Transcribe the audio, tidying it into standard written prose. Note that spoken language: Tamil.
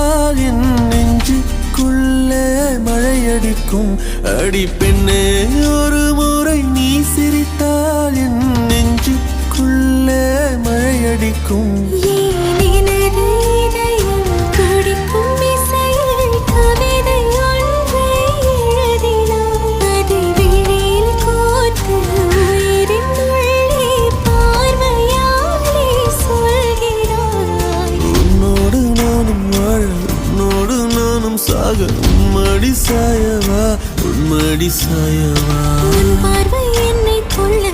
சிரித்தால் என் நெஞ்சுக்குள்ளே மழையடிக்கும். அடி பெண்ணே, ஒரு முறை நீ சிரித்தால் என் நெஞ்சுக்குள்ளே மழையடிக்கும். சாக உம்மடி சாயவா, உம்மடி சாயவா. பார்வை என்னை கொள்ள